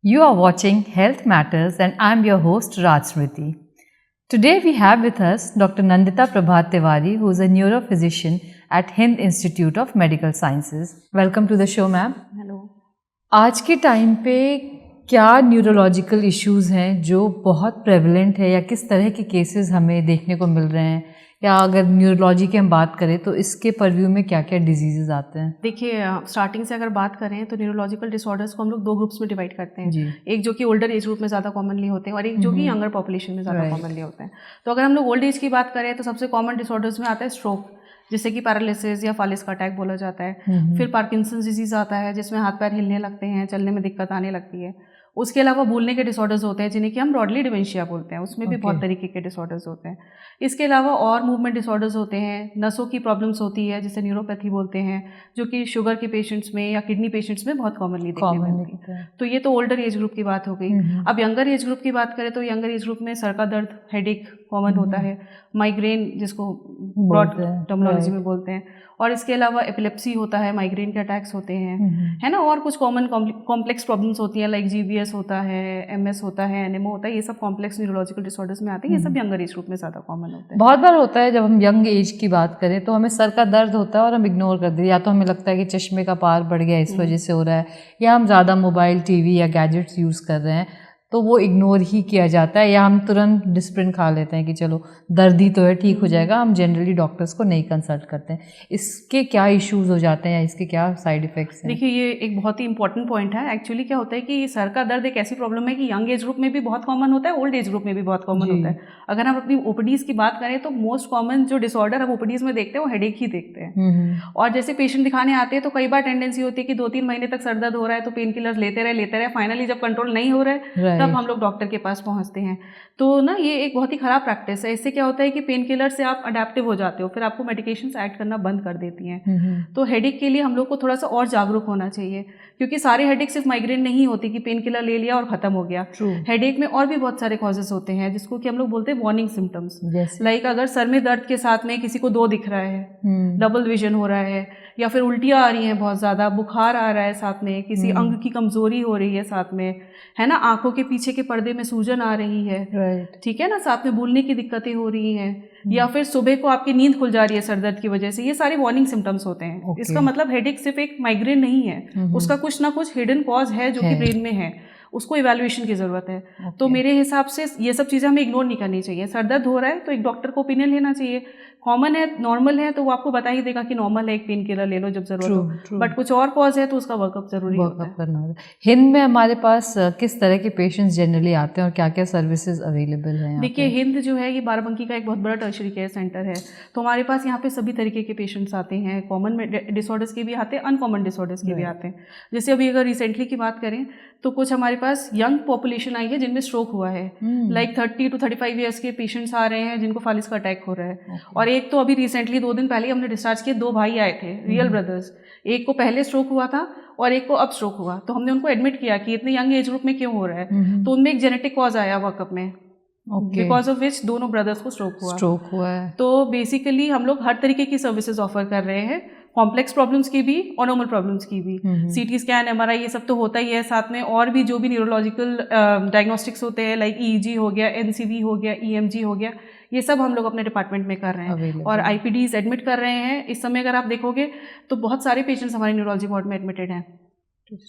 You are watching Health Matters and I'm your host Raj Smriti. Today we have with us Dr. Nandita Prabhat Tiwari, who is a neurophysician at Hind Institute of Medical Sciences. Welcome to the show, ma'am. Hello. आज के time पे क्या neurological issues हैं जो बहुत prevalent है या किस तरह के केसेस हमें देखने को मिल रहे हैं, या अगर न्यूरोलॉजी की हम बात करें तो इसके परव्यू में क्या क्या डिजीजेज आते हैं? देखिए, स्टार्टिंग से अगर बात करें तो न्यूरोलॉजिकल डिसऑर्डर्स को हम लोग दो ग्रुप्स में डिवाइड करते हैं जी। एक जो कि ओल्डर एज ग्रुप में ज़्यादा कॉमनली होते हैं और एक जो कि यंगर पॉपुलेशन में ज़्यादा कॉमनली होते हैं। तो अगर हम लोग ओल्ड एज की बात करें तो सबसे कॉमन डिसऑर्डर्स में आता है स्ट्रोक, जिससे कि पैरालिसिस या फालिस का अटैक बोला जाता है। फिर पार्किंसंस डिजीज आता है, जिसमें हाथ पैर हिलने लगते हैं, चलने में दिक्कत आने लगती है। उसके अलावा भूलने के डिसऑर्डर्स होते हैं जिन्हें कि हम ब्रॉडली डिमेंशिया बोलते हैं, उसमें भी बहुत तरीके के डिसऑर्डर्स होते हैं। इसके अलावा और मूवमेंट डिसऑर्डर्स होते हैं, नसों की प्रॉब्लम्स होती है जिसे न्यूरोपैथी बोलते हैं, जो कि शुगर के पेशेंट्स में या किडनी पेशेंट्स में बहुत कॉमनली देखने में मिलती है। तो ये तो ओल्डर एज ग्रुप की बात हो गई। अब यंगर एज ग्रुप की बात करें तो यंगर एज ग्रुप में सर का दर्द, हेडेक कॉमन होता है, माइग्रेन जिसको ब्रॉड टर्मिनोलॉजी में बोलते हैं, और इसके अलावा एपिलेप्सी होता है, माइग्रेन के अटैक्स होते हैं, है ना। और कुछ कॉमन कॉम्प्लेक्स प्रॉब्लम्स होती हैं लाइक जीबीएस होता है, एमएस होता है, एनएमओ होता है। ये सब कॉम्प्लेक्स न्यूरोलॉजिकल डिसऑर्डर्स में आते हैं। ये सब यंगर एज ग्रुप में ज़्यादा कॉमन होते हैं। बहुत बार होता है जब हम यंग एज की बात करें तो हमें सर का दर्द होता है और हम इग्नोर कर देते हैं, या तो हमें लगता है कि चश्मे का पार बढ़ गया इस वजह से हो रहा है, या हम ज़्यादा मोबाइल टीवी या गैजेट्स यूज़ कर रहे हैं तो वो इग्नोर ही किया जाता है, या हम तुरंत डिस्प्रिन खा लेते हैं कि चलो दर्द ही तो है, ठीक हो जाएगा। हम जनरली डॉक्टर्स को नहीं कंसल्ट करते हैं। इसके क्या इश्यूज हो जाते हैं या इसके क्या साइड इफ़ेक्ट्स हैं? देखिए, ये एक बहुत ही इंपॉर्टेंट पॉइंट है। एक्चुअली क्या होता है कि सर का दर्द एक ऐसी प्रॉब्लम है कि यंग एज ग्रुप में भी बहुत कॉमन होता है, ओल्ड एज ग्रुप में भी बहुत कॉमन होता है। अगर हम अपनी ओपीडीज की बात करें तो मोस्ट कॉमन जो डिसऑर्डर हम ओपीडीज में देखते हैं वो हेडेक ही देखते हैं। और जैसे पेशेंट दिखाने आते हैं तो कई बार टेंडेंसी होती है कि 2-3 महीने तक सर दर्द हो रहा है तो पेन किलर्स लेते रहे, फाइनली जब कंट्रोल नहीं हो रहा है तब हम लोग डॉक्टर के पास पहुंचते हैं। तो ना ये एक बहुत ही खराब प्रैक्टिस है। इससे क्या होता है कि पेन किलर से आप अडेप्टिव हो जाते हो, फिर आपको मेडिकेशंस ऐड करना बंद कर देती हैं। तो हेडेक के लिए हम लोग को थोड़ा सा और जागरूक होना चाहिए, क्योंकि सारे हेडेक सिर्फ माइग्रेन नहीं होती कि पेन किलर ले लिया और खत्म हो गया। हेडेक में और भी बहुत सारे कॉजेस होते हैं जिसको कि हम लोग बोलते हैं वार्निंग सिम्टम्स। लाइक अगर सर में दर्द के साथ में किसी को 2 दिख रहा है, डबल विजन हो रहा है, या फिर उल्टियाँ आ रही हैं बहुत ज़्यादा, बुखार आ रहा है साथ में, किसी अंग की कमजोरी हो रही है साथ में, है ना, आंखों के पीछे के पर्दे में सूजन आ रही है, ठीक है ना, साथ में भूलने की दिक्कतें हो रही हैं, या फिर सुबह को आपकी नींद खुल जा रही है सर दर्द की वजह से, ये सारे वार्निंग सिम्टम्स होते हैं। इसका मतलब हेडेक सिर्फ एक माइग्रेन नहीं है, उसका कुछ ना कुछ हिडन कॉज है जो कि ब्रेन में है, उसको इवैल्यूएशन की ज़रूरत है। तो मेरे हिसाब से ये सब चीज़ें हमें इग्नोर नहीं करनी चाहिए। सर दर्द हो रहा है तो एक डॉक्टर को ओपिनियन लेना चाहिए। कॉमन है, नॉर्मल है तो वो आपको बता ही देगा कि नॉर्मल है, एक पेन किलर ले लो जब जरूरत हो। बट कुछ और कॉज है तो उसका वर्कअप जरूरी होता है। हिंद में हमारे पास किस तरह के पेशेंट्स जनरली आते हैं और क्या क्या सर्विसेज अवेलेबल हैं? देखिए, हिंद जो है ये बाराबंकी का एक बहुत बड़ा टर्शरी केयर सेंटर है, तो हमारे पास यहाँ पे सभी तरीके के पेशेंट्स आते हैं। कॉमन डिसऑर्डर्स के भी आते हैं, अनकॉमन डिसऑर्डर्स के भी आते हैं। जैसे अभी अगर रिसेंटली की बात करें तो कुछ हमारे पास यंग पॉपुलेशन आई है जिनमें स्ट्रोक हुआ है, लाइक 30 to 35 ईयर्स के पेशेंट्स आ रहे हैं जिनको फालिस का अटैक हो रहा है। और एक तो अभी रिसेंटली 2 दिन पहले हमने डिस्चार्ज किए 2 भाई आए थे, रियल ब्रदर्स। एक को पहले स्ट्रोक हुआ था और एक को अब स्ट्रोक हुआ, तो हमने उनको एडमिट किया कि इतने यंग एज ग्रुप में क्यों हो रहा है। तो उनमें एक जेनेटिक कॉज आया वर्कअप में, बिकॉज ऑफ विच दोनों ब्रदर्स को स्ट्रोक हुआ है। तो बेसिकली हम लोग हर तरीके की सर्विसेज ऑफर कर रहे हैं, कॉम्प्लेक्स प्रॉब्लम्स की भी और नॉर्मल प्रॉब्लम्स की भी। सीटी स्कैन, एमआरआई, ये सब तो होता ही है, साथ में और भी जो भी न्यूरोलॉजिकल डायग्नोस्टिक्स होते हैं लाइक ईईजी हो गया, एनसीवी हो गया, ईएमजी हो गया, ये सब हम लोग अपने डिपार्टमेंट में कर रहे हैं। और आईपीडीज एडमिट कर रहे हैं। इस समय अगर आप देखोगे तो बहुत सारे पेशेंट्स हमारे न्यूरोलॉजी वार्ड में एडमिटेड हैं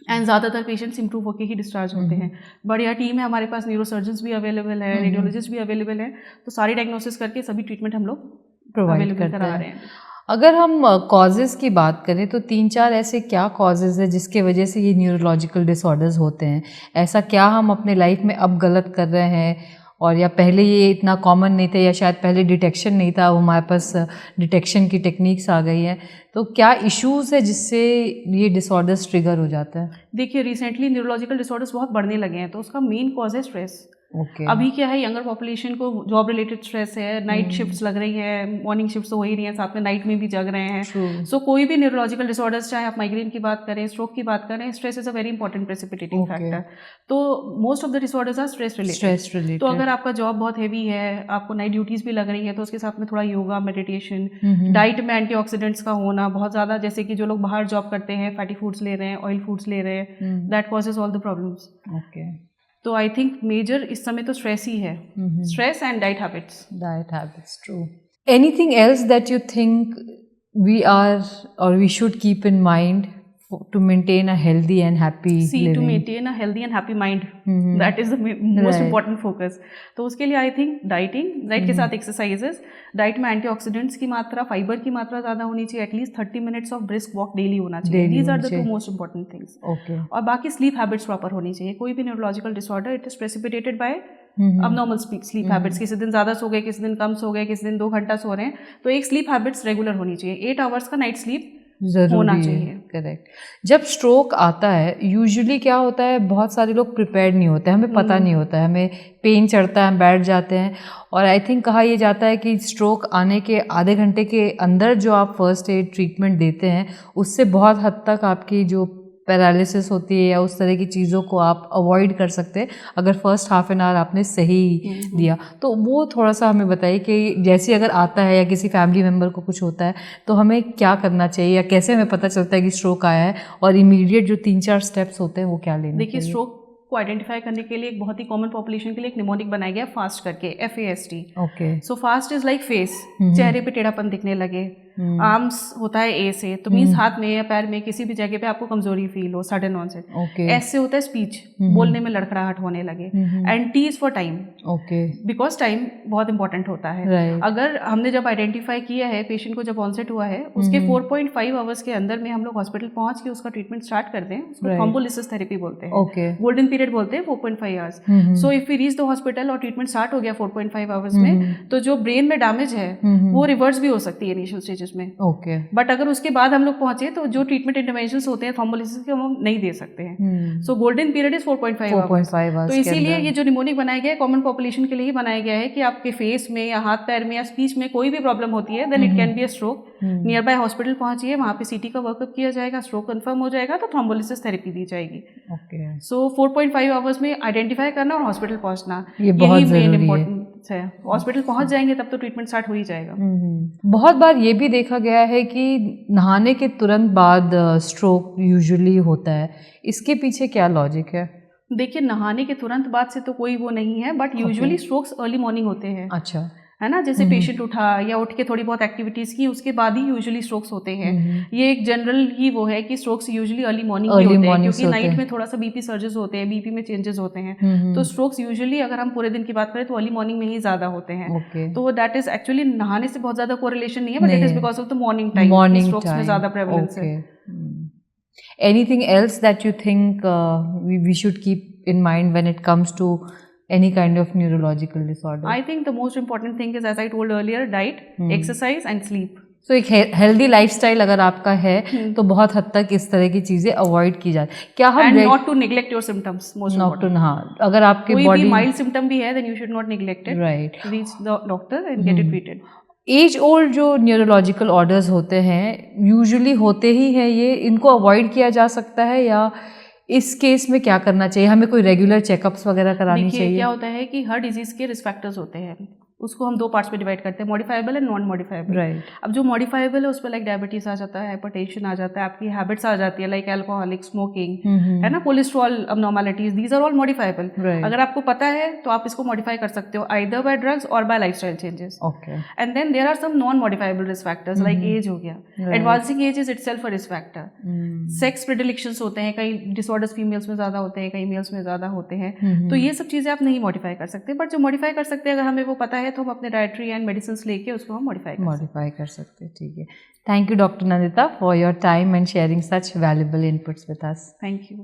एंड ज़्यादातर पेशेंट्स इंप्रूव होकर ही डिस्चार्ज होते हैं। बढ़िया टीम है हमारे पास, न्यूरोसर्जन्स भी अवेलेबल है, रेडियोलॉजिस्ट भी अवेलेबल है, तो सारी डायग्नोसिस करके सभी ट्रीटमेंट हम लोग प्रोवाइड करा रहे हैं। अगर हम कॉजेज़ की बात करें तो 3-4 ऐसे क्या कॉजेज़ है जिसके वजह से ये न्यूरोलॉजिकल डिसऑर्डर्स होते हैं? ऐसा क्या हम अपने लाइफ में अब गलत कर रहे हैं, और या पहले ये इतना कॉमन नहीं था, या शायद पहले डिटेक्शन नहीं था, वो हमारे पास डिटेक्शन की टेक्निक्स आ गई हैं, तो क्या इश्यूज़ है जिससे ये डिसऑर्डर्स ट्रिगर हो जाता है? देखिए, रिसेंटली न्यूरोलॉजिकल डिसऑर्डर्स बहुत बढ़ने लगे हैं, तो उसका मेन कॉज है स्ट्रेस। ओके अभी क्या है, यंगर पॉपुलेशन को जॉब रिलेटेड स्ट्रेस है, नाइट शिफ्ट्स लग रही है, मॉर्निंग शिफ्ट्स तो हो ही रही है, साथ में नाइट में भी जग रहे हैं। सो कोई भी न्यूरोलॉजिकल डिसऑर्डर्स, चाहे आप माइग्रेन की बात करें, स्ट्रोक की बात करें, stress is a very important precipitating factor. तो most of the disorders are stress related. तो अगर आपका जॉब बहुत हैवी है, आपको नाइट ड्यूटीज भी लग रही है, तो उसके साथ में थोड़ा योगा, मेडिटेशन, डाइट में एंटीऑक्सीडेंट्स का होना बहुत ज़्यादा, जैसे कि जो लोग बाहर जॉब करते हैं, फैटी फूड्स ले रहे हैं, ऑयल फूड्स ले रहे हैं, that causes all the problems. Okay, तो आई थिंक मेजर इस समय तो स्ट्रेस ही है, stress and diet habits. Diet habits, true. Anything else that you think we are or we should keep in mind to maintain a healthy and happy living? To maintain a healthy and happy mind, that is the most important focus. तो उसके लिए I think diet के साथ exercises, diet में antioxidants की मात्रा, fibre की मात्रा ज़्यादा होनी चाहिए, at least 30 minutes of brisk walk daily होना चाहिए। These are the two most important things. Okay, और बाकी स्लीप हैबिट्स प्रॉपर होनी चाहिए। कोई भी neurological disorder it is precipitated by abnormal sleep habits. किसी दिन ज़्यादा सो गए, किसी दिन कम सो गए, किसी दिन 2 घंटा सो रहे हैं, तो एक स्लीप हैबिट्स रेगुलर होनी चाहिए। 8 आवर्स का नाइट स्लीप होना चाहिए। करेक्ट। जब स्ट्रोक आता है यूजुअली क्या होता है, बहुत सारे लोग प्रिपेयर्ड नहीं होते, हमें पता नहीं होता है, हमें पेन चढ़ता है, हम बैठ जाते हैं। और आई थिंक कहा यह जाता है कि स्ट्रोक आने के आधे घंटे के अंदर जो आप फर्स्ट एड ट्रीटमेंट देते हैं उससे बहुत हद तक आपकी जो पैरालिसिस होती है या उस तरह की चीज़ों को आप अवॉइड कर सकते हैं अगर फर्स्ट हाफ एन आवर आपने सही दिया। तो वो थोड़ा सा हमें बताइए कि जैसे अगर आता है या किसी फैमिली मेम्बर को कुछ होता है तो हमें क्या करना चाहिए या कैसे हमें पता चलता है कि स्ट्रोक आया है, और इमीडिएट जो 3-4 स्टेप्स होते हैं वो क्या लेने? देखिए, स्ट्रोक को आइडेंटिफाई करने के लिए एक बहुत ही कॉमन पॉपुलेशन के लिए एक निमोनिक बनाया गया फास्ट करके, FAST। Okay, so fast is like face, चेहरे पे टेढ़ापन दिखने लगे। आर्म्स होता है A से, तो मीन्स हाथ में या पैर में किसी भी जगह पे आपको कमजोरी फील हो, सडन ऑनसेट। S से होता है स्पीच, बोलने में लड़खड़ाहट होने लगे। And T is for time, okay, because time बहुत इंपॉर्टेंट होता है। अगर हमने जब आइडेंटिफाई किया है पेशेंट को, जब ऑनसेट हुआ है, उसके 4.5 आवर्स के अंदर में हम लोग हॉस्पिटल पहुंच के उसका ट्रीटमेंट स्टार्ट कर दें, उसको थ्रोम्बोलिसिस थेरेपी बोलते हैं। गोल्डन पीरियड बोलते हैं 4.5 hours. So if we reach the hospital और ट्रीटमेंट स्टार्ट हो गया 4.5 आवर्स में, तो जो ब्रेन में डैमेज है वो रिवर्स भी हो सकती है इनिशियल स्टेजेस में। ओके, बट अगर उसके बाद हम लोग पहुंचे तो जो ट्रीटमेंट इंटरवेंशंस होते हैं थ्रोम्बोलिसिस के, हम नहीं दे सकते हैं। सो गोल्डन पीरियड इज 4.5 आवर्स। तो इसीलिए ये जो निमोनिक बनाया गया है कॉमन पॉपुलेशन के लिए ही बनाया गया है कि आपके फेस में या हाथ पैर में या स्पीच में कोई भी प्रॉब्लम होती है, then it can be a stroke. Nearby hospital पहुंचिए, वहाँ पे CT का वर्कअप किया जाएगा, स्ट्रोक कंफर्म हो जाएगा तो थ्रोम्बोलिसिस थेरेपी दी जाएगी। ओके, सो 4.5 आवर्स में आइडेंटिफाई करना और हॉस्पिटल पहुंचना, ये बहुत मेन इंपॉर्टेंस है। हॉस्पिटल पहुंच जाएंगे तब तो ट्रीटमेंट स्टार्ट हो ही जाएगा। बहुत बार ये भी देखा गया है कि नहाने के तुरंत बाद स्ट्रोक यूजुअली होता है, इसके पीछे क्या लॉजिक है? देखिए, नहाने के तुरंत बाद से तो कोई वो नहीं है, but usually strokes early morning होते हैं। अच्छा, है ना, जैसे पेशेंट उठा या उठ के थोड़ी बहुत एक्टिविटीज की, उसके बाद ही यूजुअली स्ट्रोक्स होते हैं। ये एक जनरल ही वो है कि स्ट्रोक्स यूजुअली अर्ली मॉर्निंग ही होते हैं, क्योंकि नाइट में थोड़ा सा BP सर्जेस होते हैं, BP में चेंजेस होते हैं। तो स्ट्रोक्स यूजुअली अगर हम पूरे दिन की बात करें तो अर्ली मॉर्निंग में ही ज्यादा होते हैं। तो दैट इज एक्चुअली नहाने से बहुत ज्यादा कोरिलेशन नहीं है, but it is because of the morning time strokes में ज्यादा प्रेवलेंस है। Anything else that you think we should keep in mind when it comes to any kind of neurological disorder? I think the most important thing is, as I told earlier, diet, exercise and sleep. So एक healthy lifestyle अगर आपका है तो बहुत हद तक इस तरह की चीजें अवॉइड की जाए। क्या हम and not to neglect your symptoms, most important. हाँ, अगर आपके कोई बॉडी भी माइल्ड सिम्टम भी है then you should not neglect it. Right. Reach the doctor and get it treated. Age old जो न्यूरोलॉजिकल ऑर्डर्स होते हैं यूजुअली होते ही हैं, ये इनको अवॉइड किया जा सकता है या इस केस में क्या करना चाहिए? हमें कोई रेगुलर चेकअप्स वगैरह करानी चाहिए? क्या होता है कि हर डिजीज के रिस्क फैक्टर्स होते हैं, उसको हम 2 पार्ट्स में डिवाइड करते हैं, modifiable and non modifiable. Right. अब जो मॉडिफाइबल है उस पर लाइक डायबिटीज आ जाता है, हाइपरटेंशन आ जाता है, आपकी हैबिट्स आ जाती है लाइक अल्कोहलिक, स्मोकिंग, है ना, cholesterol abnormalities, these are all modifiable. अगर आपको पता है तो आप इसको मॉडिफाई कर सकते हो either by drugs or by lifestyle changes. Okay. And then there are some non modifiable risk factors like age हो गया, advancing age is itself a risk factor. Sex predilections होते हैं, कई डिसऑर्डर्स फीमेल्स में ज्यादा होते हैं, कई मेल्स में ज्यादा होते हैं। तो ये सब चीजें आप नहीं मॉडिफाई कर सकते, बट जो मॉडिफाई कर सकते हैं अगर हमें वो पता है तो हम अपने डाइटरी एंड मेडिसिन लेके उसको हम मॉडिफाई कर सकते हैं। ठीक है, thank you doctor Nandita for your time and sharing such valuable inputs with us. Thank you.